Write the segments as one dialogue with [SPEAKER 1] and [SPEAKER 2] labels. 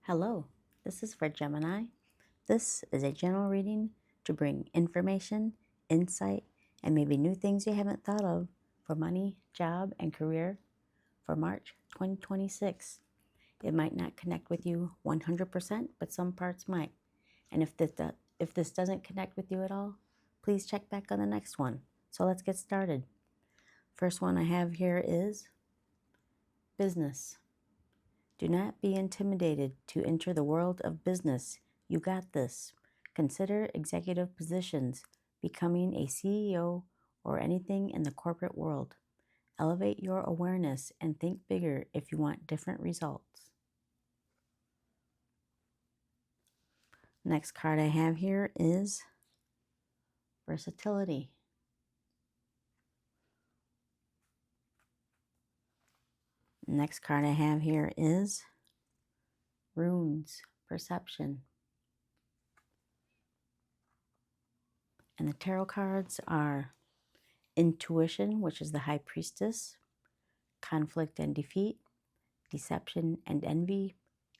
[SPEAKER 1] Hello, this is for Gemini. This is a general reading to bring information, insight, and maybe new things you haven't thought of for money, job, and career for March 2026. It might not connect with you 100%, but some parts might. And if this doesn't connect with you at all, please check back on the next one. So let's get started. First one I have here is business. Do not be intimidated to enter the world of business. You got this. Consider executive positions, becoming a CEO, or anything in the corporate world. Elevate your awareness and think bigger if you want different results. Next card I have here is versatility. Next card I have here is runes, perception. And the tarot cards are intuition, which is the high priestess, conflict and defeat, deception and envy,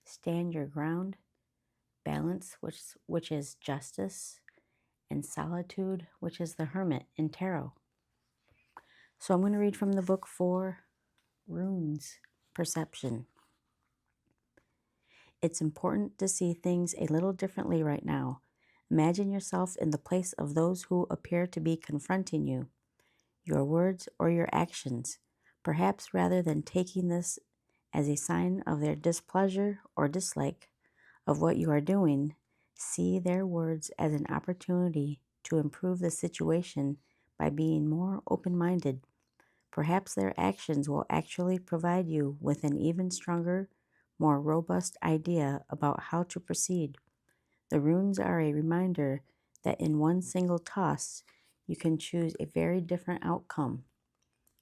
[SPEAKER 1] stand your ground, balance, which is justice, and solitude, which is the hermit in tarot. So I'm going to read from the book for runes, perception. It's important to see things a little differently right now. Imagine yourself in the place of those who appear to be confronting you, your words or your actions, perhaps rather than taking this as a sign of their displeasure or dislike of what you are doing, see their words as an opportunity to improve the situation by being more open-minded. Perhaps their actions will actually provide you with an even stronger, more robust idea about how to proceed. The runes are a reminder that in one single toss, you can choose a very different outcome.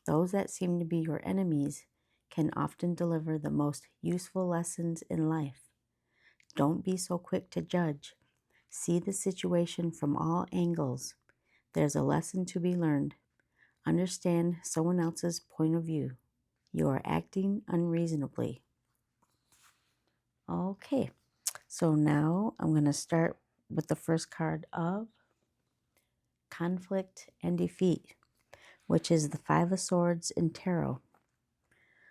[SPEAKER 1] Those that seem to be your enemies can often deliver the most useful lessons in life. Don't be so quick to judge. See the situation from all angles. There's a lesson to be learned. Understand someone else's point of view. You are acting unreasonably. Okay, so now I'm going to start with the first card of conflict and defeat, which is the Five of Swords in tarot.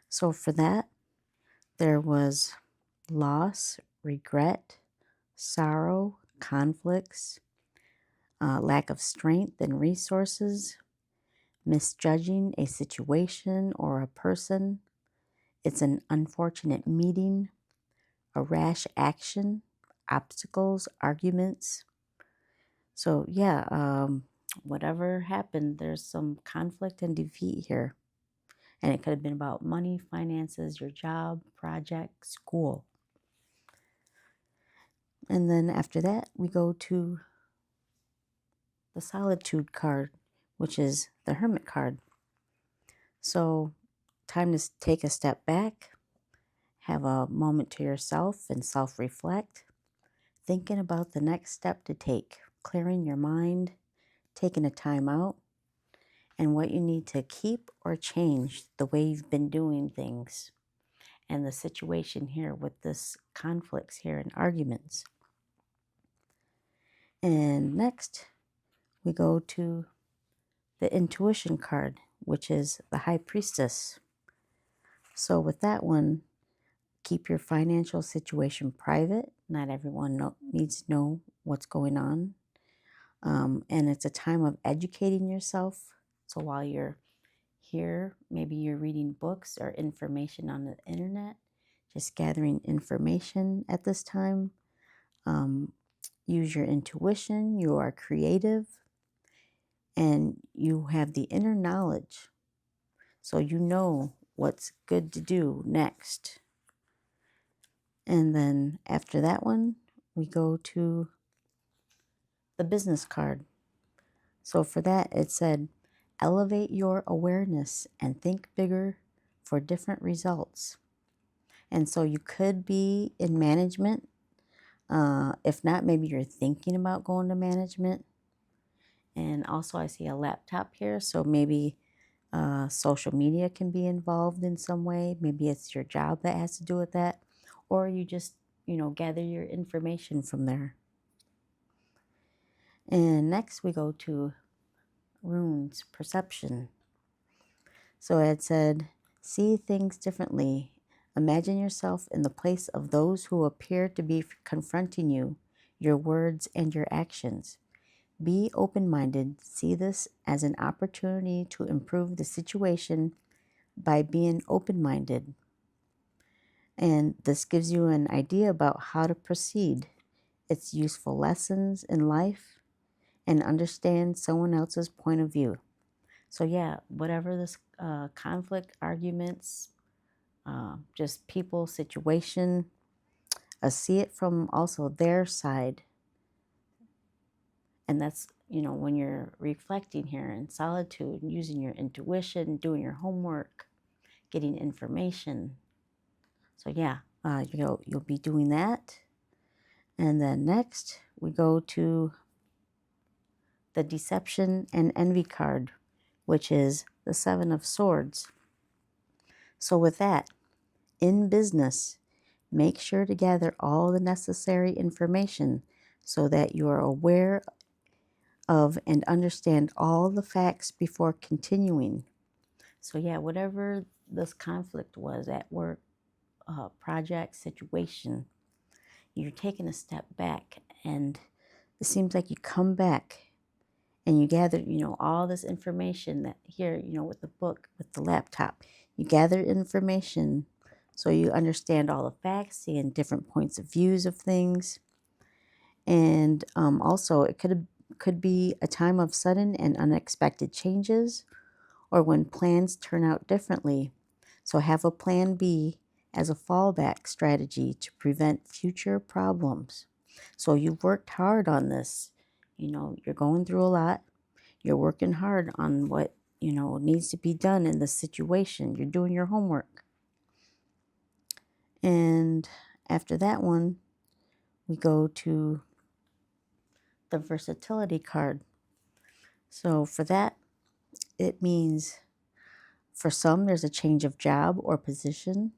[SPEAKER 1] So for that, there was loss, regret, sorrow, conflicts, lack of strength and resources, misjudging a situation or a person. It's an unfortunate meeting, a rash action, obstacles, arguments. So yeah, whatever happened, there's some conflict and defeat here. And it could have been about money, finances, your job, project, school. And then after that, we go to the solitude card, which is the hermit card. So time to take a step back, have a moment to yourself and self-reflect, thinking about the next step to take, clearing your mind, taking a time out, and what you need to keep or change the way you've been doing things. And the situation here with this conflicts here and arguments. And next, we go to the intuition card, which is the high priestess. So with that one, keep your financial situation private. Not everyone needs to know what's going on. And it's a time of educating yourself. So while you're here, maybe you're reading books or information on the internet, just gathering information at this time. Use your intuition. You are creative and you have the inner knowledge. So you know what's good to do next. And then after that one, we go to the business card. So for that, it said, elevate your awareness and think bigger for different results. And so you could be in management. If not, maybe you're thinking about going to management. And also I see a laptop here. So maybe social media can be involved in some way. Maybe it's your job that has to do with that. Or you just gather your information from there. And next we go to runes, perception. So it said, see things differently. Imagine yourself in the place of those who appear to be confronting you, your words and your actions. Be open-minded. See this as an opportunity to improve the situation by being open-minded. And this gives you an idea about how to proceed. It's useful lessons in life and understand someone else's point of view. So yeah, whatever this conflict, arguments, just people, situation, see it from also their side. And that's, when you're reflecting here in solitude, using your intuition, doing your homework, getting information. So yeah, you'll be doing that. And then next we go to the deception and envy card, which is the Seven of Swords. So with that, in business, make sure to gather all the necessary information so that you are aware of and understand all the facts before continuing. So yeah, whatever this conflict was at work, project, situation, you're taking a step back, and it seems like you come back and you gather, all this information that here, with the book, with the laptop, you gather information so you understand all the facts, seeing different points of views of things. And also it could be a time of sudden and unexpected changes, or when plans turn out differently. So have a plan B as a fallback strategy to prevent future problems. So you've worked hard on this. You're going through a lot. You're working hard on what, needs to be done in the situation. You're doing your homework. And after that one, we go to the versatility card. So for that, it means for some, there's a change of job or position,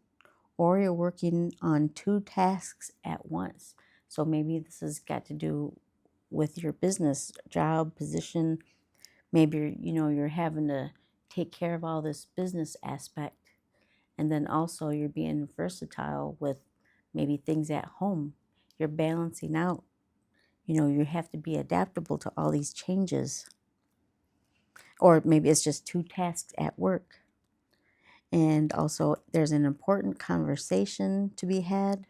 [SPEAKER 1] or you're working on two tasks at once. So maybe this has got to do with your business, job, position. Maybe, you're having to take care of all this business aspect. And then also you're being versatile with maybe things at home. You're balancing out. You have to be adaptable to all these changes. Or maybe it's just two tasks at work. And also there's an important conversation to be had,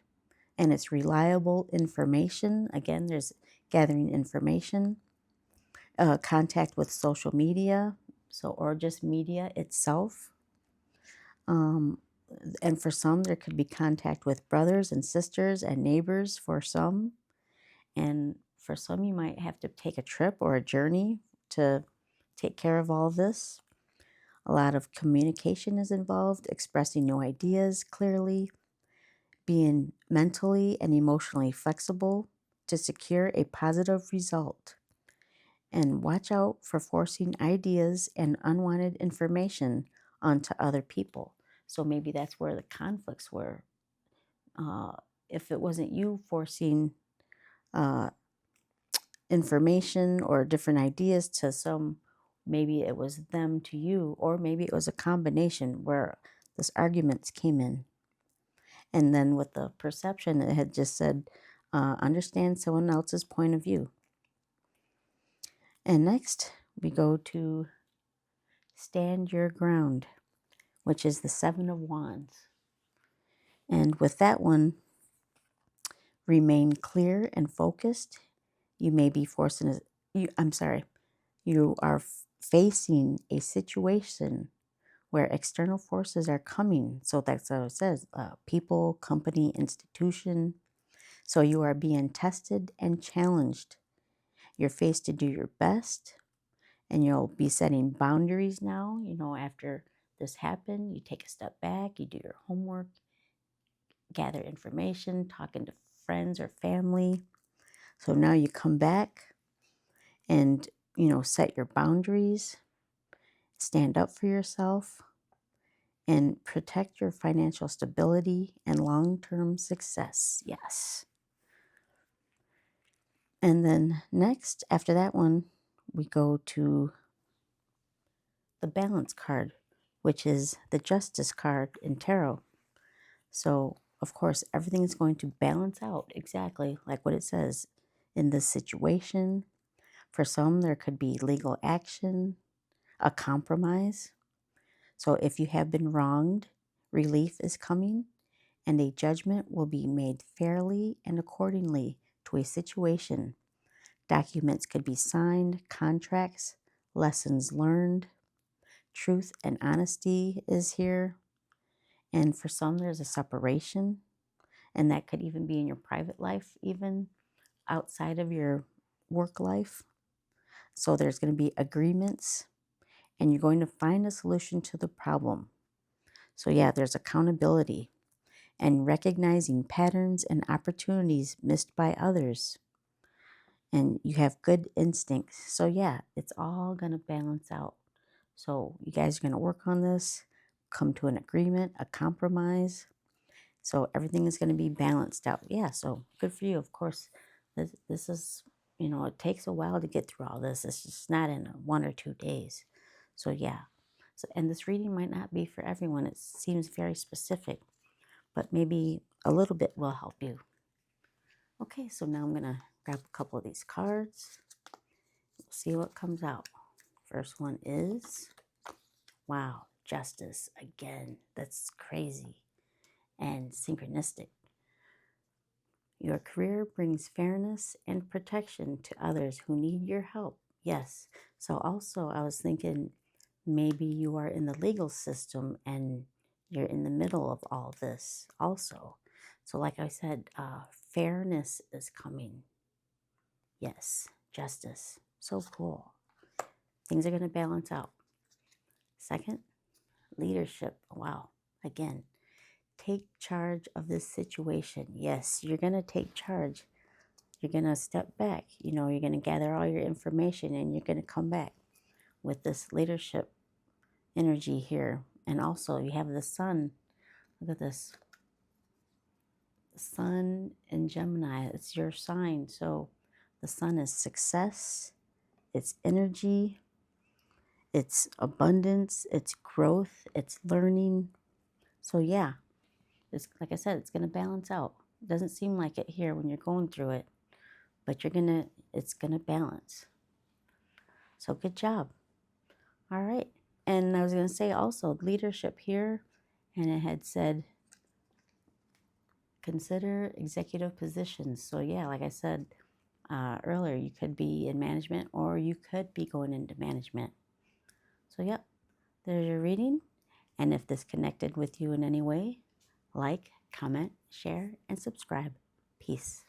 [SPEAKER 1] and it's reliable information. Again, there's gathering information, contact with social media, or just media itself. And for some, there could be contact with brothers and sisters and neighbors for some. And for some, you might have to take a trip or a journey to take care of all this. A lot of communication is involved, expressing new ideas clearly, being mentally and emotionally flexible to secure a positive result. And watch out for forcing ideas and unwanted information onto other people. So maybe that's where the conflicts were. If it wasn't you forcing information or different ideas to some, maybe it was them to you, or maybe it was a combination where this arguments came in. And then with the perception, it had just said, understand someone else's point of view. And next, we go to stand your ground, which is the Seven of Wands. And with that one, remain clear and focused. You may be you are facing a situation where external forces are coming. So that's what it says, people, company, institution. So you are being tested and challenged. You're faced to do your best, and you'll be setting boundaries now. After this happened, you take a step back, you do your homework, gather information, talking to friends or family. So now you come back and, set your boundaries, stand up for yourself, and protect your financial stability and long-term success. Yes. And then next, after that one, we go to the balance card, which is the justice card in tarot. So, of course, everything is going to balance out exactly like what it says in this situation. For some, there could be legal action, a compromise. So, if you have been wronged, relief is coming, and a judgment will be made fairly and accordingly to a situation. Documents could be signed, contracts, lessons learned, truth and honesty is here. And for some, there's a separation, and that could even be in your private life, even outside of your work life. So there's going to be agreements, and you're going to find a solution to the problem. So, yeah, there's accountability and recognizing patterns and opportunities missed by others. And you have good instincts. So, yeah, it's all going to balance out. So, you guys are going to work on this, come to an agreement, a compromise. So, everything is going to be balanced out. Yeah, so good for you. Of course, this is, it takes a while to get through all this. It's just not in 1 or 2 days. So, yeah. So, and this reading might not be for everyone. It seems very specific, but maybe a little bit will help you. Okay, so now I'm going to grab a couple of these cards. See what comes out. First one is, wow, justice again. That's crazy and synchronistic. Your career brings fairness and protection to others who need your help. Yes. So also I was thinking maybe you are in the legal system and you're in the middle of all this also. So like I said, fairness is coming. Yes, justice. So cool. Things are going to balance out. Second, leadership. Wow. Again, take charge of this situation. Yes, you're going to take charge. You're going to step back. You're going to gather all your information and you're going to come back with this leadership energy here. And also, you have the sun. Look at this. The sun in Gemini. It's your sign. So the sun is success, it's energy, it's abundance, it's growth, it's learning. So yeah, it's like I said, it's going to balance out. It doesn't seem like it here when you're going through it, but it's going to balance. So good job. All right. And I was going to say also leadership here, and it had said consider executive positions. So yeah, like I said earlier, you could be in management or you could be going into management. So yep, there's your reading. And if this connected with you in any way, like, comment, share, and subscribe. Peace.